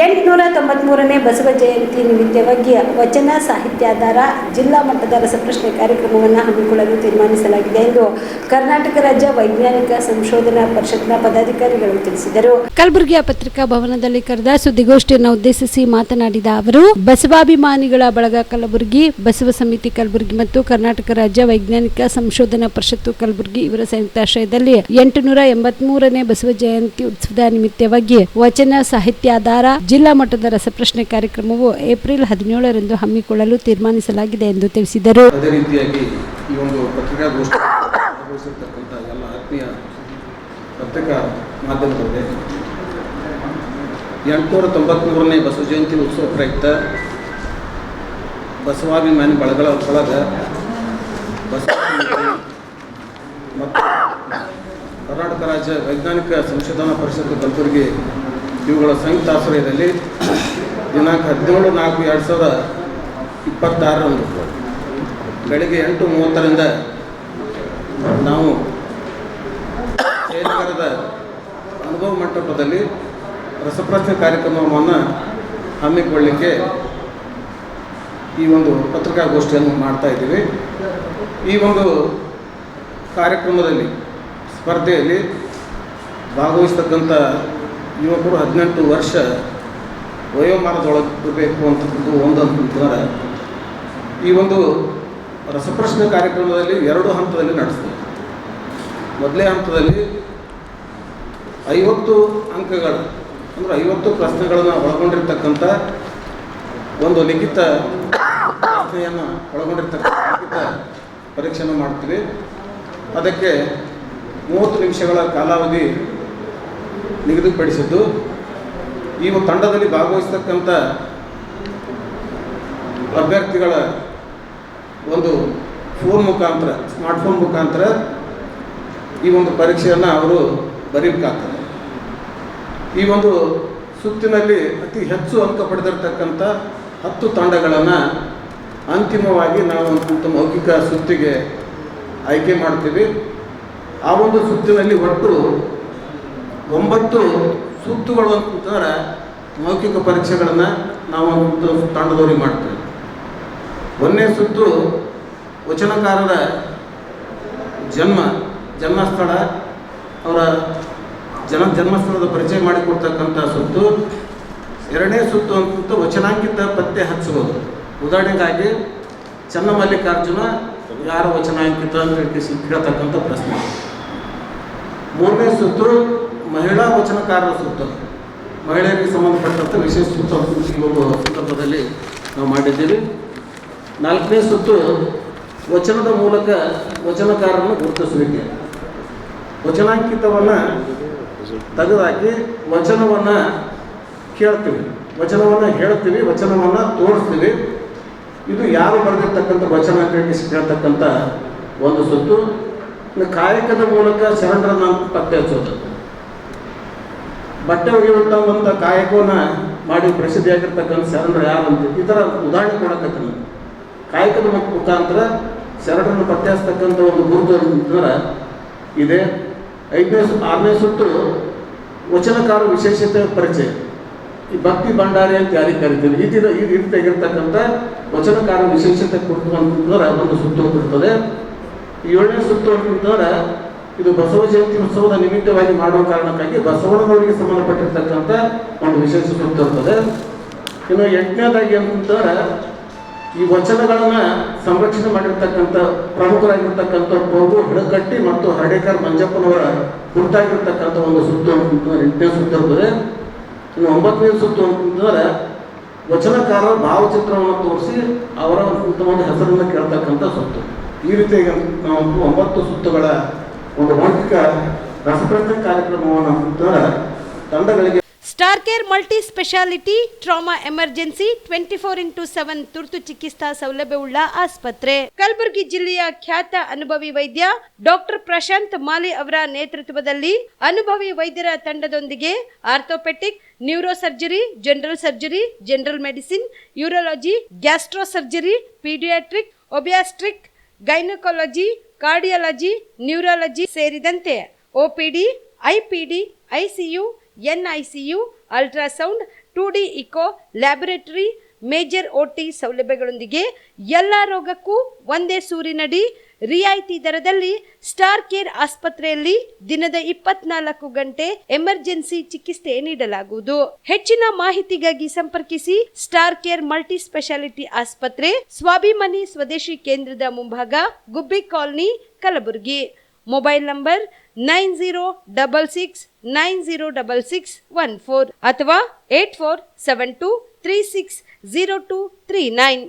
893ನೇ ಬಸವ ಜಯಂತಿ ನಿಮಿತ್ತವಾಗಿ ವಚನ ಸಾಹಿತ್ಯಾಧಾರ ಜಿಲ್ಲಾ ಮಟ್ಟದ ರಸಪ್ರಶ್ನೆ ಕಾರ್ಯಕ್ರಮವನ್ನು ಹಮ್ಮಿಕೊಳ್ಳಲು ತೀರ್ಮಾನಿಸಲಾಗಿದೆ ಎಂದು ಕರ್ನಾಟಕ ರಾಜ್ಯ ವೈಜ್ಞಾನಿಕ ಸಂಶೋಧನಾ ಪರಿಷತ್ನ ಪದಾಧಿಕಾರಿಗಳು ತಿಳಿಸಿದರು. ಕಲಬುರಗಿಯ ಪತ್ರಿಕಾ ಭವನದಲ್ಲಿ ಕರೆದ ಸುದ್ದಿಗೋಷ್ಠಿಯನ್ನು ಉದ್ದೇಶಿಸಿ ಮಾತನಾಡಿದ ಅವರು, ಬಸವಾಭಿಮಾನಿಗಳ ಬಳಗ ಕಲಬುರಗಿ, ಬಸವ ಸಮಿತಿ ಕಲಬುರಗಿ ಮತ್ತು ಕರ್ನಾಟಕ ರಾಜ್ಯ ವೈಜ್ಞಾನಿಕ ಸಂಶೋಧನಾ ಪರಿಷತ್ತು ಕಲಬುರಗಿ ಇವರ ಸಂಯುಕ್ತಾಶ್ರಯದಲ್ಲಿ 883ನೇ ಬಸವ ಜಯಂತಿ ಉತ್ಸವದ ನಿಮಿತ್ತವಾಗಿ ವಚನ ಸಾಹಿತ್ಯಾಧಾರ ಜಿಲ್ಲಾ ಮಟ್ಟದ ರಸಪ್ರಶ್ನೆ ಕಾರ್ಯಕ್ರಮವು ಏಪ್ರಿಲ್ 17ರಂದು ಹಮ್ಮಿಕೊಳ್ಳಲು ತೀರ್ಮಾನಿಸಲಾಗಿದೆ ಎಂದು ತಿಳಿಸಿದರು. ಅದೇ ರೀತಿಯಾಗಿ ಈ ಒಂದು ಪತ್ರಿಕಾಗೋಷ್ಠಿ ಭಾಗವಹಿಸಿರ್ತಕ್ಕಂಥ ಎಲ್ಲ ಆತ್ಮೀಯ ಪತ್ರಿಕಾ ಮಾಧ್ಯಮಗಳಿಗೆ 893ನೇ ಬಸವ ಜಯಂತಿ ಉತ್ಸವ ಪ್ರಯುಕ್ತ ಬಸವಾಭಿಮಾನಿ ಬಳಗ ಬಸವ ಮತ್ತು ಕರ್ನಾಟಕ ರಾಜ್ಯ ವೈಜ್ಞಾನಿಕ ಸಂಶೋಧನಾ ಪರಿಷತ್ತು ಕಲಬುರಗಿ ಇವುಗಳ ಸಂಯುಕ್ತಾಶ್ರಯದಲ್ಲಿ ದಿನಾಂಕ 17/4/2026ರಂದು ಬೆಳಗ್ಗೆ 8:30ರಿಂದ ನಾವು ಜಯನಗರದ ಅನುಭವ ಮಂಟಪದಲ್ಲಿ ರಸಪ್ರಶ್ನೆ ಕಾರ್ಯಕ್ರಮವನ್ನು ಹಮ್ಮಿಕೊಳ್ಳಲಿಕ್ಕೆ ಈ ಒಂದು ಪತ್ರಿಕಾಗೋಷ್ಠಿಯನ್ನು ಮಾಡ್ತಾ ಇದ್ದೀವಿ. ಈ ಒಂದು ಕಾರ್ಯಕ್ರಮದಲ್ಲಿ ಸ್ಪರ್ಧೆಯಲ್ಲಿ ಭಾಗವಹಿಸ್ತಕ್ಕಂಥ ಯುವಕರು 18 ವರ್ಷ ವಯೋಮಾನದೊಳಗಿರಬೇಕು ಅಂತಕ್ಕಂಥದ್ದು ಒಂದಂತಂದ್ರೆ ಈ ಒಂದು ರಸಪ್ರಶ್ನೆ ಕಾರ್ಯಕ್ರಮದಲ್ಲಿ 2 ಹಂತದಲ್ಲಿ ನಡೆಸ್ತೀವಿ. ಮೊದಲೇ ಹಂತದಲ್ಲಿ 50 ಅಂಕಗಳು ಅಂದರೆ 50 ಪ್ರಶ್ನೆಗಳನ್ನು ಒಳಗೊಂಡಿರ್ತಕ್ಕಂಥ ಒಂದು ಲಿಖಿತ ಪ್ರಶ್ನೆಯನ್ನು ಒಳಗೊಂಡಿರ್ತಕ್ಕಂಥ ಲಿಖಿತ ಪರೀಕ್ಷೆಯನ್ನು ಮಾಡ್ತೀವಿ. ಅದಕ್ಕೆ 30 ನಿಮಿಷಗಳ ಕಾಲಾವಧಿ ನಿಗದಿಪಡಿಸಿದ್ದು. ಈ ತಂಡದಲ್ಲಿ ಭಾಗವಹಿಸ್ತಕ್ಕಂಥ ಅಭ್ಯರ್ಥಿಗಳ ಒಂದು ಫೋನ್ ಮುಖಾಂತರ, ಸ್ಮಾರ್ಟ್ಫೋನ್ ಮುಖಾಂತರ ಈ ಒಂದು ಪರೀಕ್ಷೆಯನ್ನು ಅವರು ಬರೀಬೇಕಾಗ್ತದೆ. ಈ ಒಂದು ಸುತ್ತಿನಲ್ಲಿ ಅತಿ ಹೆಚ್ಚು ಅಂಕ ಪಡೆದಿರ್ತಕ್ಕಂಥ 10 ತಂಡಗಳನ್ನು ಅಂತಿಮವಾಗಿ ನಾವು ಒಂದು ಮೌಖಿಕ ಸುತ್ತಿಗೆ ಆಯ್ಕೆ ಮಾಡ್ತೀವಿ. ಆ ಒಂದು ಸುತ್ತಿನಲ್ಲಿ ಒಟ್ಟು 9 ಸುತ್ತುಗಳು ಅಂತಂದ್ರೆ ಮೌಖಿಕ ಪರೀಕ್ಷೆಗಳನ್ನು ನಾವು ಒಂದು ತಂಡದವರಿಗೆ ಮಾಡ್ತೇವೆ. 1ನೇ ಸುತ್ತು ವಚನಕಾರರ ಜನ್ಮಸ್ಥಳ, ಅವರ ಜನ್ಮಸ್ಥಳದ ಪರಿಚಯ ಮಾಡಿಕೊಡ್ತಕ್ಕಂಥ ಸುತ್ತು. 2ನೇ ಸುತ್ತು ಅಂತ ವಚನಾಂಕಿತ ಪತ್ತೆ ಹಚ್ಚಬಹುದು. ಉದಾಹರಣೆಗಾಗಿ ಚನ್ನಮಲ್ಲಿಕಾರ್ಜುನ ಯಾರ ವಚನಾಂಕಿತ ಅಂತ ಕೇಳ್ತಕ್ಕಂಥ ಪ್ರಶ್ನೆ. 3ನೇ ಸುತ್ತು ಮಹಿಳಾ ವಚನಕಾರರ ಸುತ್ತು, ಮಹಿಳೆಯರಿಗೆ ಸಂಬಂಧಪಟ್ಟಂಥ ವಿಶೇಷ ಸುತ್ತು ಈ ಒಂದು ಸಂದರ್ಭದಲ್ಲಿ ನಾವು ಮಾಡಿದ್ದೀವಿ. 4ನೇ ಸುತ್ತು ವಚನದ ಮೂಲಕ ವಚನಕಾರರನ್ನು ಗುರುತಿಸುವಿಕೆ. ವಚನಾಂಕಿತವನ್ನು ತೆಗೆದುಹಾಕಿ ವಚನವನ್ನು ಕೇಳ್ತೀವಿ, ವಚನವನ್ನು ಹೇಳ್ತೀವಿ, ವಚನವನ್ನು ತೋರಿಸ್ತೀವಿ. ಇದು ಯಾರು ಬರೆದಿರ್ತಕ್ಕಂಥ ವಚನ ಕೇಳ್ತಕ್ಕಂಥ ಒಂದು ಸುತ್ತು. ಕಾಯಕದ ಮೂಲಕ ಶರಣರನ್ನು ಪತ್ತೆ ಹಚ್ಚೋದು. ಬಟ್ಟೆ ಒಗೆಯುವಂಥ ಕಾಯಕವನ್ನು ಮಾಡಿ ಪ್ರಸಿದ್ಧಿಯಾಗಿರ್ತಕ್ಕಂಥ ಶರಣರು ಯಾರು ಅಂತ ಈ ಥರ ಉದಾಹರಣೆ ಕೊಡಕತ್ತೀನಿ. ಕಾಯಕದ ಮುಖಾಂತರ ಶರಣರನ್ನು ಪತ್ತೆ ಹಚ್ಚತಕ್ಕಂಥ ಒಂದು ಗುರುತು ಅಂತಂದ್ರೆ ಇದೆ. 6ನೇ ಸುತ್ತು ವಚನಕಾರ ವಿಶೇಷತೆ ಪರಿಚಯ. ಈ ಭಕ್ತಿ ಭಂಡಾರಿ ಅಂತ ಯಾರಿಗೆ ಕರಿತೀವಿ, ಈ ರೀತಿಯಾಗಿರ್ತಕ್ಕಂಥ ವಚನಕಾರ ವಿಶೇಷತೆ ಕೊಡ್ತು ಅಂತಂದ್ರೆ ಒಂದು ಸುತ್ತು ಇರ್ತದೆ. 7ನೇ ಸುತ್ತು ಅಂತಂದ್ರೆ ಇದು ಬಸವ ಜಯಂತಿ ಉತ್ಸವದ ನಿಮಿತ್ತವಾಗಿ ಮಾಡುವ ಕಾರಣಕ್ಕಾಗಿ ಬಸವಣ್ಣನವರಿಗೆ ಸಂಬಂಧಪಟ್ಟಿರ್ತಕ್ಕಂಥ ಒಂದು ವಿಶೇಷ ಸುತ್ತು ಇರ್ತದೆ. ಇನ್ನು 8ನೇದಾಗಿ ಅಂತಂದ್ರೆ ಈ ವಚನಗಳನ್ನು ಸಂರಕ್ಷಣೆ ಮಾಡಿರ್ತಕ್ಕಂಥ ಪ್ರಮುಖರಾಗಿರ್ತಕ್ಕಂಥ ಪ್ರಭು ಹಿಡಕಟ್ಟಿ ಮತ್ತು ಹರ್ಡೇಕರ್ ಮಂಜಪ್ಪನವರ ಕುರಿತಾಗಿರ್ತಕ್ಕಂಥ ಒಂದು ಸುತ್ತು ಅಂತಂದ್ರೆ 8ನೇ ಸುತ್ತು ಇರ್ತದೆ. ಇನ್ನು 9ನೇ ಸುತ್ತು ಅಂತಂದ್ರೆ ವಚನಕಾರರ ಭಾವಚಿತ್ರವನ್ನು ತೋರಿಸಿ ಅವರ ಒಂದು ಹೆಸರನ್ನು ಕೇಳ್ತಕ್ಕಂಥ ಸುತ್ತು. ಈ ರೀತಿಯಾಗಿ ನಾವು 9 ಸುತ್ತುಗಳ ಒಂದು ಮೌಖಿಕ ರಸಪ್ರಶ್ನೆ ಕಾರ್ಯಕ್ರಮವನ್ನು ತಂಡಗಳಿಗೆ star care multi speciality trauma emergency 24x7 ತುರ್ತು ಚಿಕಿತ್ಸಾ ಸೌಲಭ್ಯವುಳ್ಳ ಆಸ್ಪತ್ರೆ. ಕಲಬುರಗಿ ಜಿಲ್ಲೆಯ ಖ್ಯಾತ ಅನುಭವಿ ವೈದ್ಯ ಡಾಕ್ಟರ್ ಪ್ರಶಾಂತ್ ಮಾಲಿ ಅವರ ನೇತೃತ್ವದಲ್ಲಿ ಅನುಭವಿ ವೈದ್ಯರ ತಂಡದೊಂದಿಗೆ orthopaedic, neuro surgery, general surgery, general medicine, urology, gastro surgery, paediatric, obstetric, gynaecology, cardiology, neurology ಸೇರಿದಂತೆ OPD, IPD, ICU, NICU, ultrasound, 2D eco laboratory, major OT ಸೌಲಭ್ಯಗಳೊಂದಿಗೆ ಎಲ್ಲ ರೋಗಕ್ಕೂ ಒಂದೇ ಸೂರಿನಡಿ ರಿಯಾಯಿತಿ ದರದಲ್ಲಿ ಸ್ಟಾರ್ ಕೇರ್ ಆಸ್ಪತ್ರೆಯಲ್ಲಿ ದಿನದ 24 ಗಂಟೆ ಎಮರ್ಜೆನ್ಸಿ ಚಿಕಿತ್ಸೆ ನೀಡಲಾಗುವುದು. ಹೆಚ್ಚಿನ ಮಾಹಿತಿಗಾಗಿ ಸಂಪರ್ಕಿಸಿ ಸ್ಟಾರ್ ಕೇರ್ ಮಲ್ಟಿ ಸ್ಪೆಷಾಲಿಟಿ ಆಸ್ಪತ್ರೆ, ಸ್ವಾಭಿಮಾನಿ ಸ್ವದೇಶಿ ಕೇಂದ್ರದ ಮುಂಭಾಗ, ಗುಬ್ಬಿ ಕಾಲನಿ, ಕಲಬುರಗಿ. ಮೊಬೈಲ್ ನಂಬರ್ 9066906614 ಅಥವಾ 8472360239.